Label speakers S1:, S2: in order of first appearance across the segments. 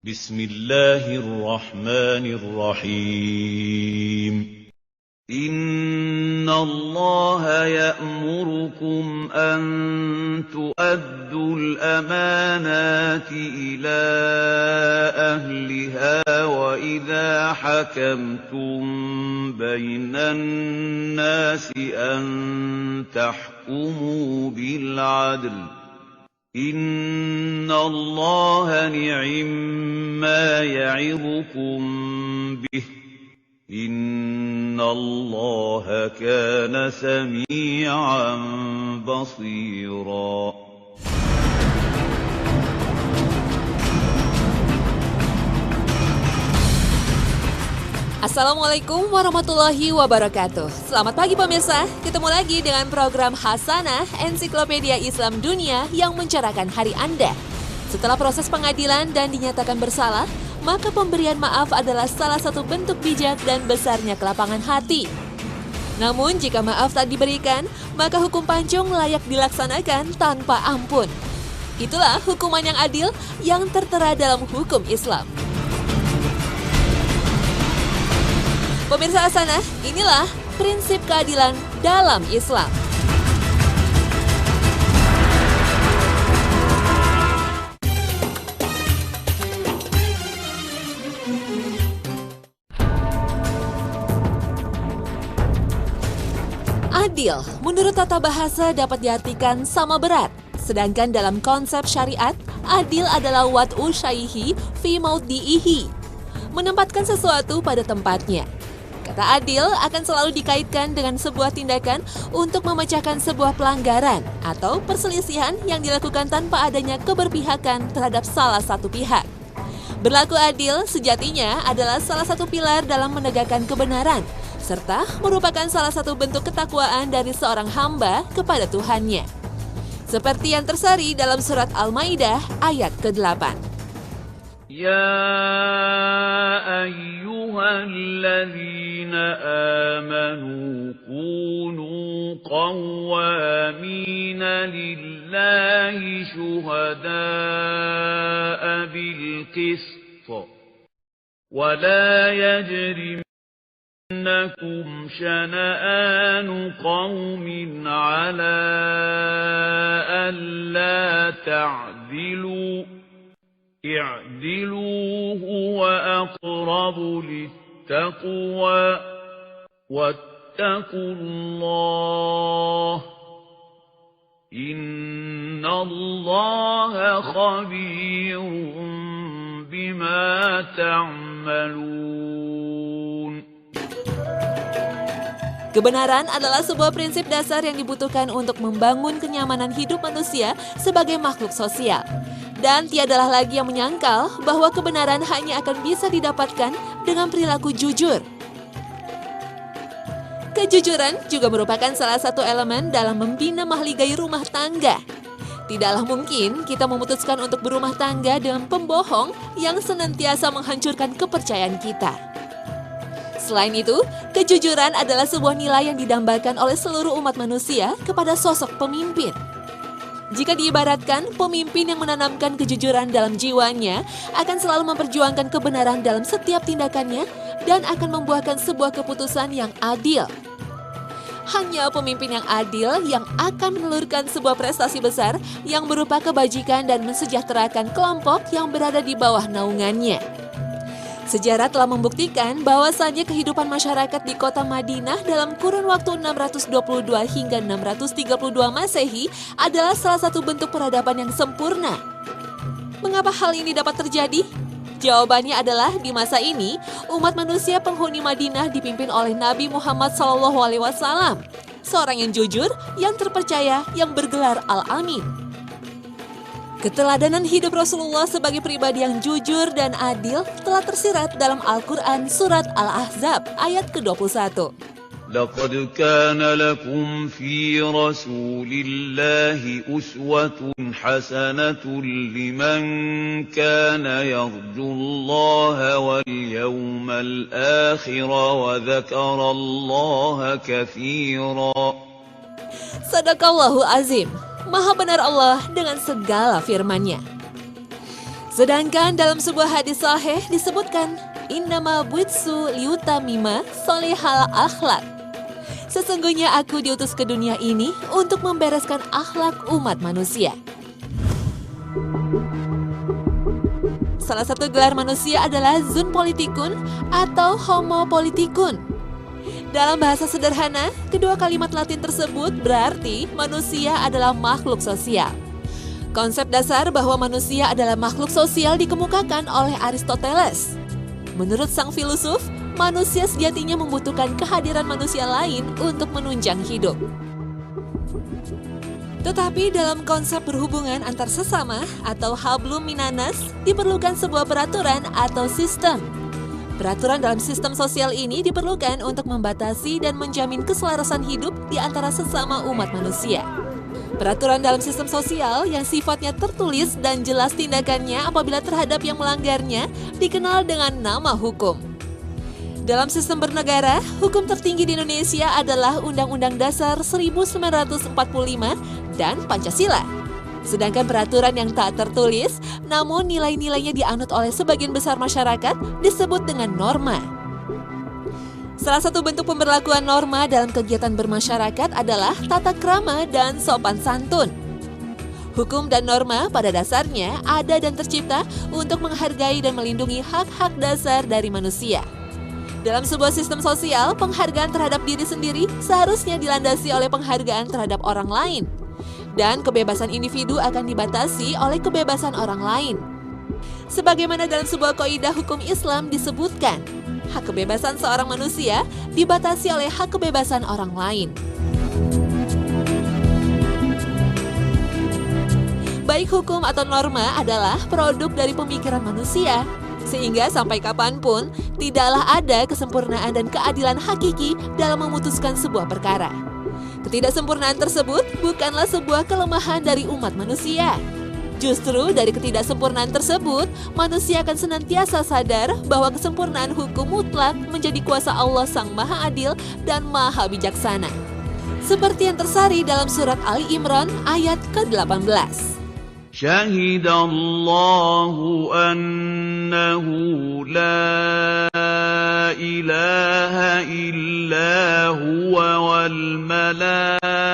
S1: Bismillahirrahmanirrahim. Inna Allah ya'murukum an tu'addul amanati ila ahliha wa idha hakamtum bainan nasi an tahkumu bil 'adl. Inna Allah ni'imma ya'idukum bih. Inna Allah kana sami'an basira.
S2: Assalamualaikum warahmatullahi wabarakatuh. Selamat pagi pemirsa, ketemu lagi dengan program Hasanah Ensiklopedia Islam Dunia yang mencerahkan hari Anda. Setelah proses pengadilan dan dinyatakan bersalah, maka pemberian maaf adalah salah satu bentuk bijak dan besarnya kelapangan hati. Namun jika maaf tak diberikan, maka hukum pancung layak dilaksanakan tanpa ampun. Itulah hukuman yang adil yang tertera dalam hukum Islam. Pemirsa Hasanah, inilah prinsip keadilan dalam Islam. Adil, menurut tata bahasa dapat diartikan sama berat. Sedangkan dalam konsep syariat, adil adalah wad'u syaihi fi maudhi'ihi, menempatkan sesuatu pada tempatnya. Kata adil akan selalu dikaitkan dengan sebuah tindakan untuk memecahkan sebuah pelanggaran atau perselisihan yang dilakukan tanpa adanya keberpihakan terhadap salah satu pihak. Berlaku adil sejatinya adalah salah satu pilar dalam menegakkan kebenaran, serta merupakan salah satu bentuk ketakwaan dari seorang hamba kepada Tuhannya. Seperti yang tersari dalam surat Al-Maidah ayat ke-8.
S1: Ya ayyuhalladzina amanu kunu qawwamina lillahi syuhada'a bil qist wa la yajrimannakum syana'anu qawmin 'ala alla ta'dilu i'dilu huwa aqrabu littaqwa wattaqullah innallaha khabirun bima ta'malun.
S2: Kebenaran adalah sebuah prinsip dasar yang dibutuhkan untuk membangun kenyamanan hidup manusia sebagai makhluk sosial. Dan tiadalah lagi yang menyangkal bahwa kebenaran hanya akan bisa didapatkan dengan perilaku jujur. Kejujuran juga merupakan salah satu elemen dalam membina mahligai rumah tangga. Tidaklah mungkin kita memutuskan untuk berumah tangga dengan pembohong yang senantiasa menghancurkan kepercayaan kita. Selain itu, kejujuran adalah sebuah nilai yang didambakan oleh seluruh umat manusia kepada sosok pemimpin. Jika diibaratkan, pemimpin yang menanamkan kejujuran dalam jiwanya akan selalu memperjuangkan kebenaran dalam setiap tindakannya dan akan membuahkan sebuah keputusan yang adil. Hanya pemimpin yang adil yang akan menelurkan sebuah prestasi besar yang berupa kebajikan dan mensejahterakan kelompok yang berada di bawah naungannya. Sejarah telah membuktikan bahwasannya kehidupan masyarakat di kota Madinah dalam kurun waktu 622 hingga 632 Masehi adalah salah satu bentuk peradaban yang sempurna. Mengapa hal ini dapat terjadi? Jawabannya adalah di masa ini, umat manusia penghuni Madinah dipimpin oleh Nabi Muhammad SAW, seorang yang jujur, yang terpercaya, yang bergelar Al-Amin. Keteladanan hidup Rasulullah sebagai pribadi yang jujur dan adil telah tersirat dalam Al-Quran surat Al-Ahzab ayat ke-21.
S1: لقد كان لكم في رسول الله أسوة حسنة لمن كان يرجو الله واليوم الآخر وذكر الله كثيرا.
S2: Sadaqallahu azim. Maha benar Allah dengan segala firman-Nya. Sedangkan dalam sebuah hadis sahih disebutkan, innama buitsu liutamima solihal akhlak. Sesungguhnya aku diutus ke dunia ini untuk membereskan akhlak umat manusia. Salah satu gelar manusia adalah Zun Politikun atau Homo Politikun. Dalam bahasa sederhana, kedua kalimat Latin tersebut berarti manusia adalah makhluk sosial. Konsep dasar bahwa manusia adalah makhluk sosial dikemukakan oleh Aristoteles. Menurut sang filosof, manusia sejatinya membutuhkan kehadiran manusia lain untuk menunjang hidup. Tetapi dalam konsep berhubungan antar sesama atau hablum minanas diperlukan sebuah peraturan atau sistem. Peraturan dalam sistem sosial ini diperlukan untuk membatasi dan menjamin keselarasan hidup di antara sesama umat manusia. Peraturan dalam sistem sosial yang sifatnya tertulis dan jelas tindakannya apabila terhadap yang melanggarnya dikenal dengan nama hukum. Dalam sistem bernegara, hukum tertinggi di Indonesia adalah Undang-Undang Dasar 1945 dan Pancasila. Sedangkan peraturan yang tak tertulis, namun nilai-nilainya dianut oleh sebagian besar masyarakat disebut dengan norma. Salah satu bentuk pemberlakuan norma dalam kegiatan bermasyarakat adalah tata krama dan sopan santun. Hukum dan norma pada dasarnya ada dan tercipta untuk menghargai dan melindungi hak-hak dasar dari manusia. Dalam sebuah sistem sosial, penghargaan terhadap diri sendiri seharusnya dilandasi oleh penghargaan terhadap orang lain. Dan kebebasan individu akan dibatasi oleh kebebasan orang lain. Sebagaimana dalam sebuah kaidah hukum Islam disebutkan, hak kebebasan seorang manusia dibatasi oleh hak kebebasan orang lain. Baik hukum atau norma adalah produk dari pemikiran manusia, sehingga sampai kapanpun tidaklah ada kesempurnaan dan keadilan hakiki dalam memutuskan sebuah perkara. Ketidaksempurnaan tersebut bukanlah sebuah kelemahan dari umat manusia. Justru dari ketidaksempurnaan tersebut, manusia akan senantiasa sadar bahwa kesempurnaan hukum mutlak menjadi kuasa Allah Sang Maha Adil dan Maha Bijaksana. Seperti yang tersari dalam surat Ali Imran ayat ke-18.
S1: Syahidallahu annahu la ilaha illa huwa wal malaikatu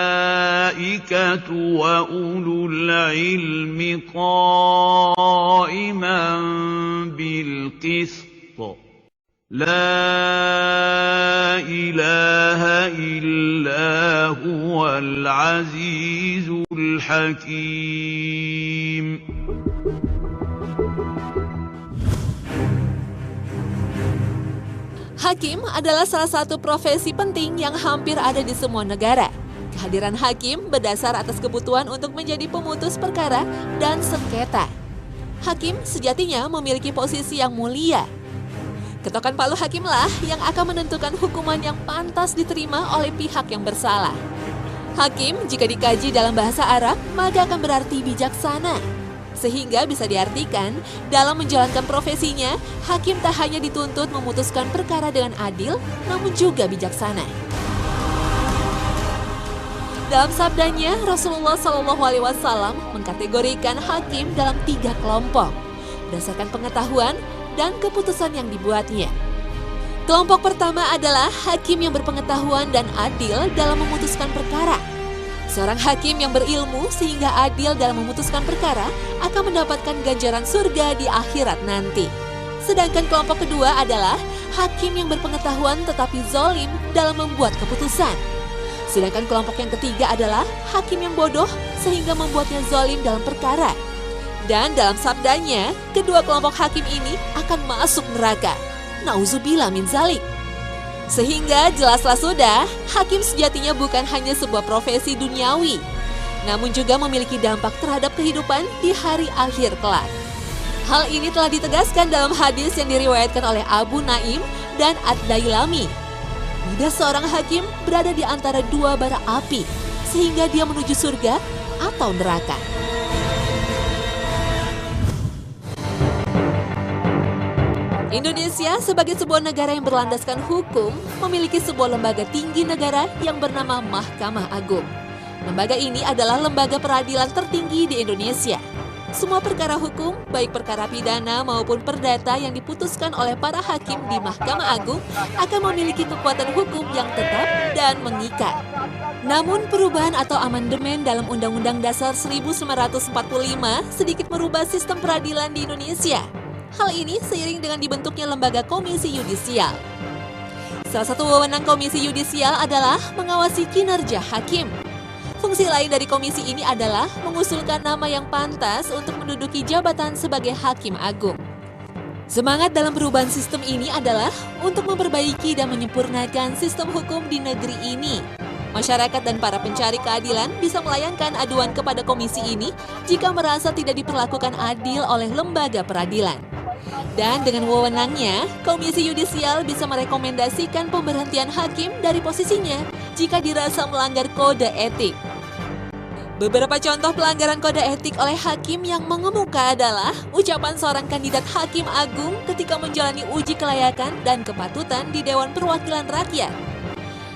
S1: wa ulul ilmi qa'iman bil qist. La ilaha illa huwal azizul hakim.
S2: Hakim adalah salah satu profesi penting yang hampir ada di semua negara. Kehadiran hakim berdasar atas kebutuhan untuk menjadi pemutus perkara dan sengketa. Hakim sejatinya memiliki posisi yang mulia. Ketokan palu hakimlah yang akan menentukan hukuman yang pantas diterima oleh pihak yang bersalah. Hakim jika dikaji dalam bahasa Arab maka akan berarti bijaksana. Sehingga bisa diartikan dalam menjalankan profesinya, hakim tak hanya dituntut memutuskan perkara dengan adil, namun juga bijaksana. Dalam sabdanya, Rasulullah SAW mengkategorikan hakim dalam 3 kelompok berdasarkan pengetahuan dan keputusan yang dibuatnya. Kelompok pertama adalah hakim yang berpengetahuan dan adil dalam memutuskan perkara. Seorang hakim yang berilmu sehingga adil dalam memutuskan perkara akan mendapatkan ganjaran surga di akhirat nanti. Sedangkan kelompok kedua adalah hakim yang berpengetahuan tetapi zalim dalam membuat keputusan. Sedangkan kelompok yang ketiga adalah hakim yang bodoh sehingga membuatnya zalim dalam perkara. Dan dalam sabdanya, kedua kelompok hakim ini akan masuk neraka. Nauzubillah min zalik. Sehingga jelaslah sudah, hakim sejatinya bukan hanya sebuah profesi duniawi, namun juga memiliki dampak terhadap kehidupan di hari akhir kelak. Hal ini telah ditegaskan dalam hadis yang diriwayatkan oleh Abu Naim dan Ad-Dailami. Lidah seorang hakim berada di antara 2 bara api, sehingga dia menuju surga atau neraka. Indonesia sebagai sebuah negara yang berlandaskan hukum memiliki sebuah lembaga tinggi negara yang bernama Mahkamah Agung. Lembaga ini adalah lembaga peradilan tertinggi di Indonesia. Semua perkara hukum, baik perkara pidana maupun perdata yang diputuskan oleh para hakim di Mahkamah Agung akan memiliki kekuatan hukum yang tetap dan mengikat. Namun perubahan atau amandemen dalam Undang-Undang Dasar 1945 sedikit merubah sistem peradilan di Indonesia. Hal ini seiring dengan dibentuknya lembaga komisi yudisial. Salah satu wewenang komisi yudisial adalah mengawasi kinerja hakim. Fungsi lain dari komisi ini adalah mengusulkan nama yang pantas untuk menduduki jabatan sebagai hakim agung. Semangat dalam perubahan sistem ini adalah untuk memperbaiki dan menyempurnakan sistem hukum di negeri ini. Masyarakat dan para pencari keadilan bisa melayangkan aduan kepada komisi ini jika merasa tidak diperlakukan adil oleh lembaga peradilan. Dan dengan wewenangnya, komisi yudisial bisa merekomendasikan pemberhentian hakim dari posisinya jika dirasa melanggar kode etik. Beberapa contoh pelanggaran kode etik oleh hakim yang mengemuka adalah ucapan seorang kandidat hakim agung ketika menjalani uji kelayakan dan kepatutan di Dewan Perwakilan Rakyat.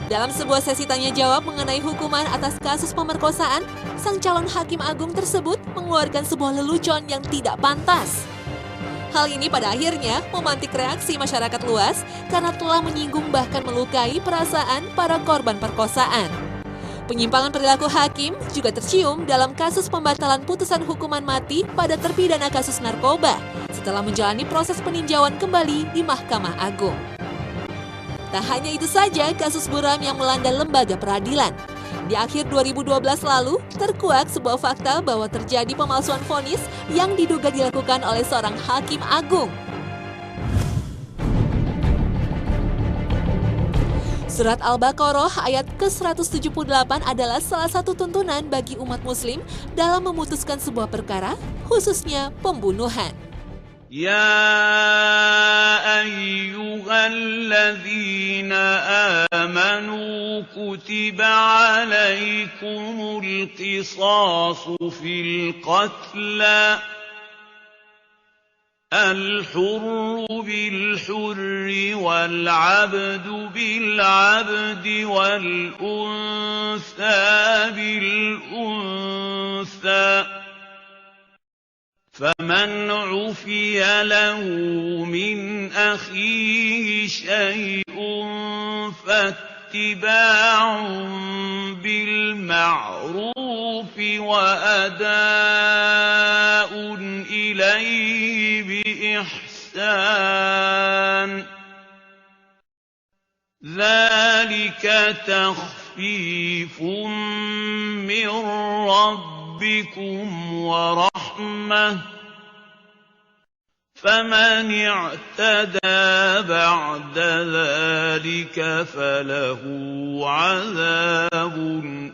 S2: Dalam sebuah sesi tanya jawab mengenai hukuman atas kasus pemerkosaan, sang calon hakim agung tersebut mengeluarkan sebuah lelucon yang tidak pantas. Hal ini pada akhirnya memantik reaksi masyarakat luas karena telah menyinggung bahkan melukai perasaan para korban perkosaan. Penyimpangan perilaku hakim juga tercium dalam kasus pembatalan putusan hukuman mati pada terpidana kasus narkoba setelah menjalani proses peninjauan kembali di Mahkamah Agung. Tak hanya itu saja kasus buram yang melanda lembaga peradilan. Di akhir 2012 lalu, terkuak sebuah fakta bahwa terjadi pemalsuan vonis yang diduga dilakukan oleh seorang hakim agung. Surat Al-Baqarah ayat ke-178 adalah salah satu tuntunan bagi umat muslim dalam memutuskan sebuah perkara, khususnya pembunuhan.
S1: Ya ayyuhalladzina amanu kutiba alaikumul qisasu fil qatla الحر بالحر والعبد بالعبد والأنثى بالأنثى فمن عفي له من أخيه شيء فاتباع بالمعروف وأداء إليه بإحسان ذلك تخفيف من ربكم ورحمة فمن اعتدى بعد ذلك فله عذاب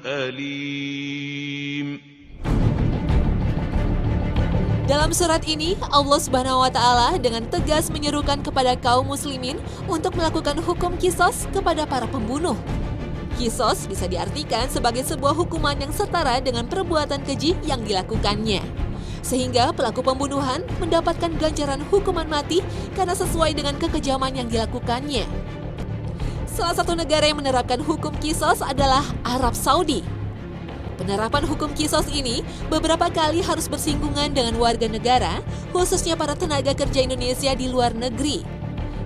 S1: أليم.
S2: Dalam surat ini, Allah Subhanahu wa Ta'ala dengan tegas menyerukan kepada kaum muslimin untuk melakukan hukum qisas kepada para pembunuh. Qisas bisa diartikan sebagai sebuah hukuman yang setara dengan perbuatan keji yang dilakukannya. Sehingga pelaku pembunuhan mendapatkan ganjaran hukuman mati karena sesuai dengan kekejaman yang dilakukannya. Salah satu negara yang menerapkan hukum qisas adalah Arab Saudi. Penerapan hukum qisas ini beberapa kali harus bersinggungan dengan warga negara, khususnya para tenaga kerja Indonesia di luar negeri.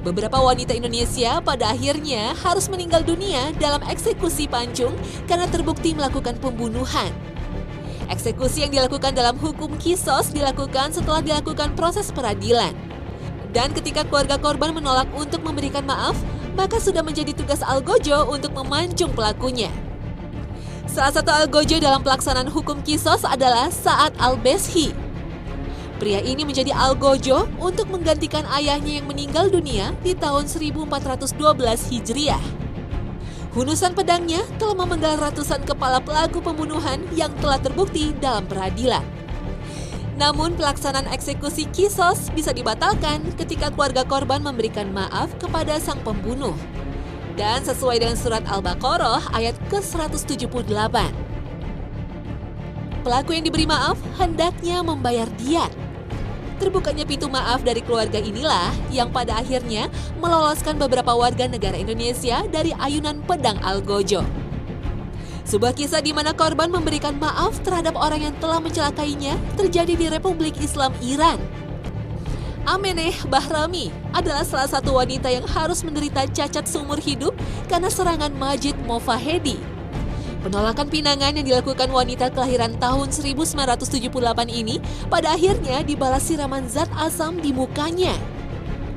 S2: Beberapa wanita Indonesia pada akhirnya harus meninggal dunia dalam eksekusi pancung karena terbukti melakukan pembunuhan. Eksekusi yang dilakukan dalam hukum qisas dilakukan setelah dilakukan proses peradilan. Dan ketika keluarga korban menolak untuk memberikan maaf, maka sudah menjadi tugas algojo untuk memancung pelakunya. Salah satu algojo dalam pelaksanaan hukum qisas adalah Sa'ad al-Beshi. Pria ini menjadi algojo untuk menggantikan ayahnya yang meninggal dunia di tahun 1412 Hijriah. Hunusan pedangnya telah memenggal ratusan kepala pelaku pembunuhan yang telah terbukti dalam peradilan. Namun pelaksanaan eksekusi qisas bisa dibatalkan ketika keluarga korban memberikan maaf kepada sang pembunuh. Dan sesuai dengan surat Al-Baqarah ayat ke-178. Pelaku yang diberi maaf hendaknya membayar diat. Terbukanya pintu maaf dari keluarga inilah yang pada akhirnya meloloskan beberapa warga negara Indonesia dari ayunan pedang algojo. Sebuah kisah di mana korban memberikan maaf terhadap orang yang telah mencelakainya terjadi di Republik Islam Iran. Ameneh Bahrami adalah salah satu wanita yang harus menderita cacat seumur hidup karena serangan Majid Mofahedi. Penolakan pinangan yang dilakukan wanita kelahiran tahun 1978 ini pada akhirnya dibalas siraman zat asam di mukanya.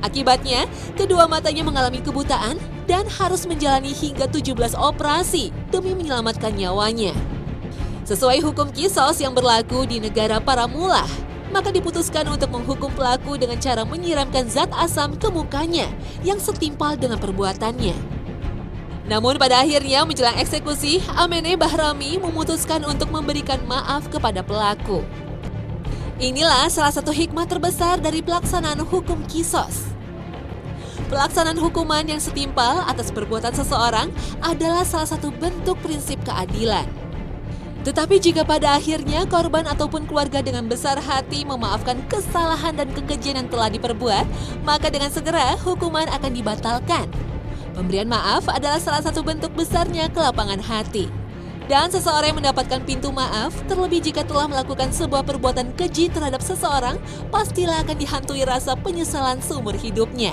S2: Akibatnya, kedua matanya mengalami kebutaan dan harus menjalani hingga 17 operasi demi menyelamatkan nyawanya. Sesuai hukum Qisas yang berlaku di negara para mullah, maka diputuskan untuk menghukum pelaku dengan cara menyiramkan zat asam ke mukanya yang setimpal dengan perbuatannya. Namun pada akhirnya menjelang eksekusi, Ameneh Bahrami memutuskan untuk memberikan maaf kepada pelaku. Inilah salah satu hikmah terbesar dari pelaksanaan hukum Qisas. Pelaksanaan hukuman yang setimpal atas perbuatan seseorang adalah salah satu bentuk prinsip keadilan. Tetapi jika pada akhirnya korban ataupun keluarga dengan besar hati memaafkan kesalahan dan kekejian yang telah diperbuat, maka dengan segera hukuman akan dibatalkan. Pemberian maaf adalah salah satu bentuk besarnya kelapangan hati. Dan seseorang yang mendapatkan pintu maaf, terlebih jika telah melakukan sebuah perbuatan keji terhadap seseorang, pastilah akan dihantui rasa penyesalan seumur hidupnya.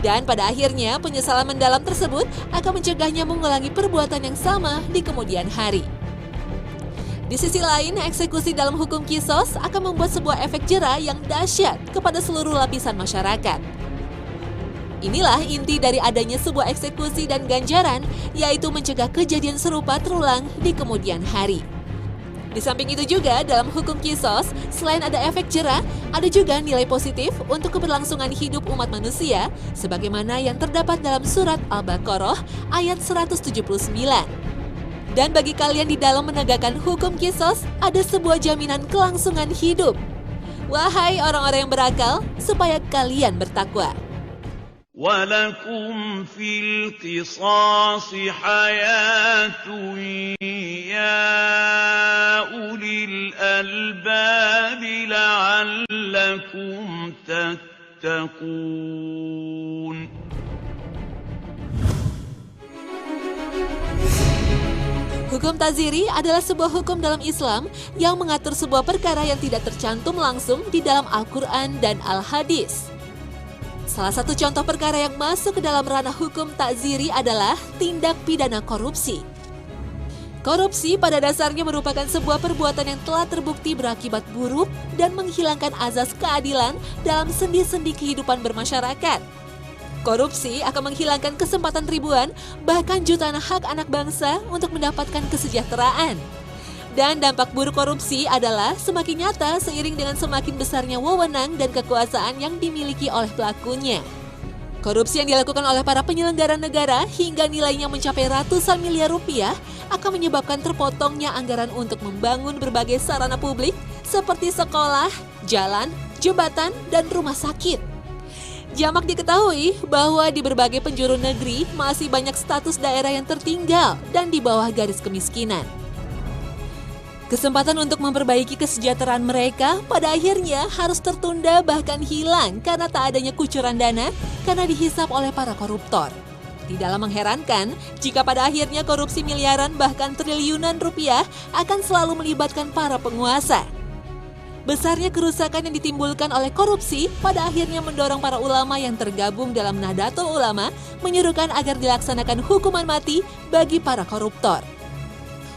S2: Dan pada akhirnya penyesalan mendalam tersebut akan mencegahnya mengulangi perbuatan yang sama di kemudian hari. Di sisi lain, eksekusi dalam hukum Qisas akan membuat sebuah efek jera yang dahsyat kepada seluruh lapisan masyarakat. Inilah inti dari adanya sebuah eksekusi dan ganjaran, yaitu mencegah kejadian serupa terulang di kemudian hari. Di samping itu juga dalam hukum Qisas, selain ada efek jera, ada juga nilai positif untuk keberlangsungan hidup umat manusia, sebagaimana yang terdapat dalam surat Al-Baqarah ayat 179. Dan bagi kalian di dalam menegakkan hukum Qisas, ada sebuah jaminan kelangsungan hidup. Wahai orang-orang yang berakal, supaya kalian bertakwa.
S1: وَلَكُمْ فِي الْقِصَاصِ حَيَاةٌ يَا أُولِي الْأَلْبَابِ لَعَلَّكُمْ تَتَّقُونَ.
S2: Hukum taziri adalah sebuah hukum dalam Islam yang mengatur sebuah perkara yang tidak tercantum langsung di dalam Al-Quran dan Al-Hadis. Salah satu contoh perkara yang masuk ke dalam ranah hukum takziri adalah tindak pidana korupsi. Korupsi pada dasarnya merupakan sebuah perbuatan yang telah terbukti berakibat buruk dan menghilangkan azas keadilan dalam sendi-sendi kehidupan bermasyarakat. Korupsi akan menghilangkan kesempatan ribuan, bahkan jutaan hak anak bangsa untuk mendapatkan kesejahteraan. Dan dampak buruk korupsi adalah semakin nyata seiring dengan semakin besarnya wewenang dan kekuasaan yang dimiliki oleh pelakunya. Korupsi yang dilakukan oleh para penyelenggara negara hingga nilainya mencapai ratusan miliar rupiah akan menyebabkan terpotongnya anggaran untuk membangun berbagai sarana publik seperti sekolah, jalan, jembatan, dan rumah sakit. Jamak diketahui bahwa di berbagai penjuru negeri masih banyak status daerah yang tertinggal dan di bawah garis kemiskinan. Kesempatan untuk memperbaiki kesejahteraan mereka pada akhirnya harus tertunda bahkan hilang karena tak adanya kucuran dana karena dihisap oleh para koruptor. Tidaklah mengherankan jika pada akhirnya korupsi miliaran bahkan triliunan rupiah akan selalu melibatkan para penguasa. Besarnya kerusakan yang ditimbulkan oleh korupsi pada akhirnya mendorong para ulama yang tergabung dalam Nahdlatul Ulama menyerukan agar dilaksanakan hukuman mati bagi para koruptor.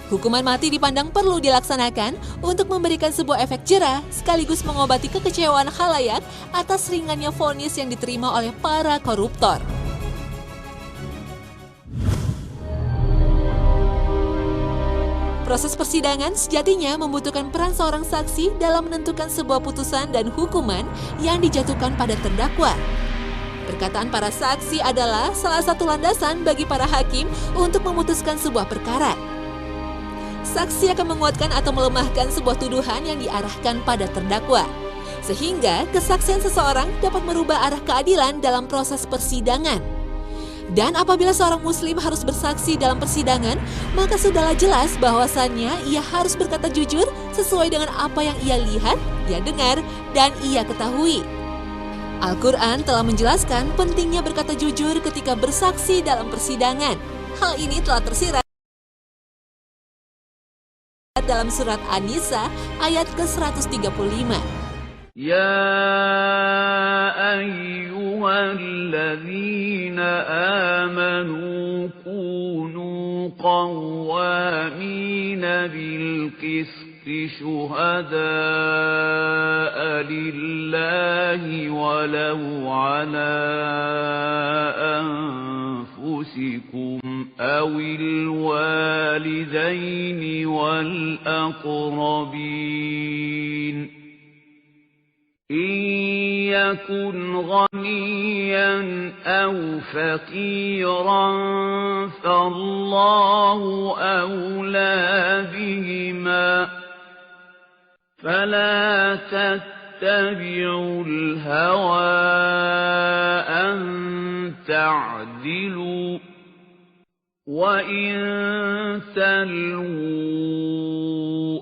S2: Hukuman mati dipandang perlu dilaksanakan untuk memberikan sebuah efek jera sekaligus mengobati kekecewaan khalayak atas ringannya vonis yang diterima oleh para koruptor. Proses persidangan sejatinya membutuhkan peran seorang saksi dalam menentukan sebuah putusan dan hukuman yang dijatuhkan pada terdakwa. Perkataan para saksi adalah salah satu landasan bagi para hakim untuk memutuskan sebuah perkara. Saksi akan menguatkan atau melemahkan sebuah tuduhan yang diarahkan pada terdakwa. Sehingga kesaksian seseorang dapat merubah arah keadilan dalam proses persidangan. Dan apabila seorang muslim harus bersaksi dalam persidangan, maka sudahlah jelas bahwasannya ia harus berkata jujur sesuai dengan apa yang ia lihat, ia dengar, dan ia ketahui. Al-Quran telah menjelaskan pentingnya berkata jujur ketika bersaksi dalam persidangan. Hal ini telah tersirat terdapat dalam surat An-Nisa ayat ke-135.
S1: يا أيها الذين آمنوا كونوا قوامين بالقسط شهداء لله ولو على أنفسكم أو الوالدين والأقربين إن يكن غنيا أو فقيرا فالله أولى بهما فلا تتبعوا الهوى أن تعدلوا وإن تلووا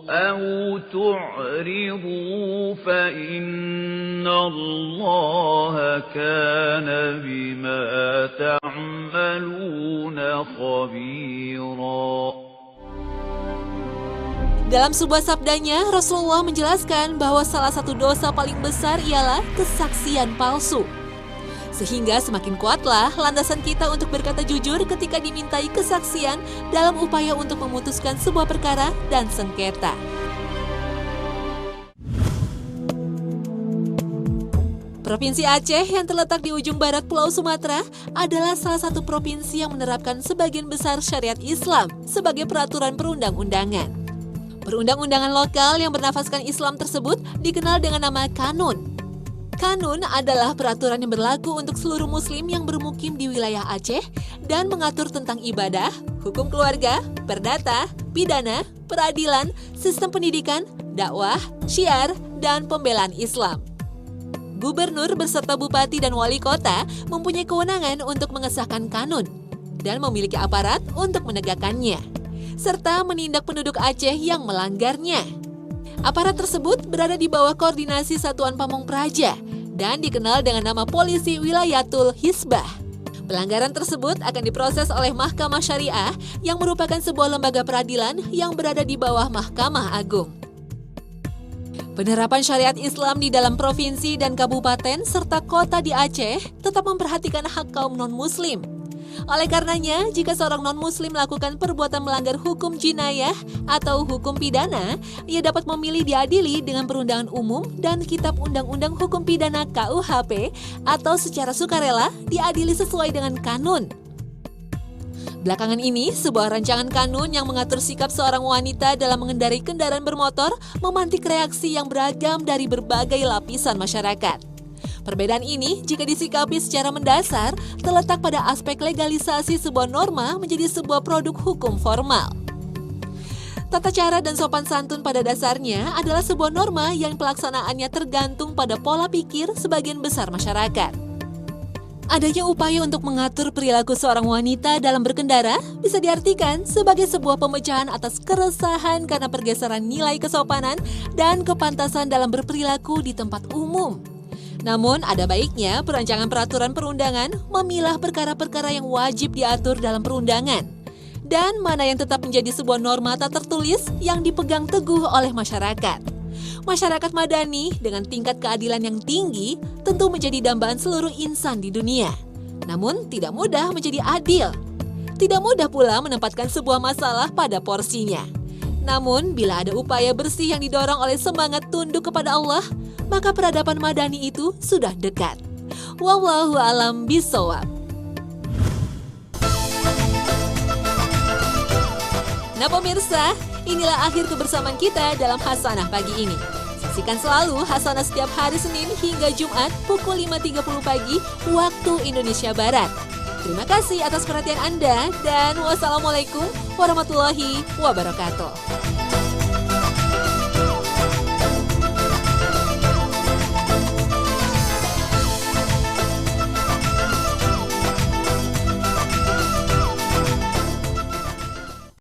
S1: أو تعرضوا فإن الله كان بما تعملون خبيرا.
S2: Dalam sebuah sabdanya, Rasulullah menjelaskan bahwa salah satu dosa paling besar ialah kesaksian palsu. Sehingga semakin kuatlah landasan kita untuk berkata jujur ketika dimintai kesaksian dalam upaya untuk memutuskan sebuah perkara dan sengketa. Provinsi Aceh yang terletak di ujung barat Pulau Sumatera adalah salah satu provinsi yang menerapkan sebagian besar syariat Islam sebagai peraturan perundang-undangan. Perundang-undangan lokal yang bernafaskan Islam tersebut dikenal dengan nama kanun. Kanun adalah peraturan yang berlaku untuk seluruh muslim yang bermukim di wilayah Aceh dan mengatur tentang ibadah, hukum keluarga, perdata, pidana, peradilan, sistem pendidikan, dakwah, syiar, dan pembelaan Islam. Gubernur beserta bupati dan wali kota mempunyai kewenangan untuk mengesahkan kanun dan memiliki aparat untuk menegakkannya, serta menindak penduduk Aceh yang melanggarnya. Aparat tersebut berada di bawah koordinasi Satuan Pamong Praja dan dikenal dengan nama Polisi Wilayatul Hisbah. Pelanggaran tersebut akan diproses oleh Mahkamah Syariah yang merupakan sebuah lembaga peradilan yang berada di bawah Mahkamah Agung. Penerapan syariat Islam di dalam provinsi dan kabupaten serta kota di Aceh tetap memperhatikan hak kaum non-muslim. Oleh karenanya, jika seorang non-muslim melakukan perbuatan melanggar hukum jinayah atau hukum pidana, ia dapat memilih diadili dengan perundangan umum dan Kitab Undang-Undang Hukum Pidana KUHP atau secara sukarela diadili sesuai dengan kanun. Belakangan ini, sebuah rancangan kanun yang mengatur sikap seorang wanita dalam mengendarai kendaraan bermotor memantik reaksi yang beragam dari berbagai lapisan masyarakat. Perbedaan ini, jika disikapi secara mendasar, terletak pada aspek legalisasi sebuah norma menjadi sebuah produk hukum formal. Tata cara dan sopan santun pada dasarnya adalah sebuah norma yang pelaksanaannya tergantung pada pola pikir sebagian besar masyarakat. Adanya upaya untuk mengatur perilaku seorang wanita dalam berkendara bisa diartikan sebagai sebuah pemecahan atas keresahan karena pergeseran nilai kesopanan dan kepantasan dalam berperilaku di tempat umum. Namun, ada baiknya perancangan peraturan perundangan memilah perkara-perkara yang wajib diatur dalam perundangan dan mana yang tetap menjadi sebuah norma tak tertulis yang dipegang teguh oleh masyarakat. Masyarakat madani dengan tingkat keadilan yang tinggi tentu menjadi dambaan seluruh insan di dunia. Namun, tidak mudah menjadi adil. Tidak mudah pula menempatkan sebuah masalah pada porsinya. Namun, bila ada upaya bersih yang didorong oleh semangat tunduk kepada Allah, maka peradaban madani itu sudah dekat. Wallahu a'lam bishawab. Nah pemirsa, inilah akhir kebersamaan kita dalam Hasanah pagi ini. Saksikan selalu Hasanah setiap hari Senin hingga Jumat pukul 5.30 pagi waktu Indonesia Barat. Terima kasih atas perhatian Anda dan wassalamualaikum warahmatullahi wabarakatuh.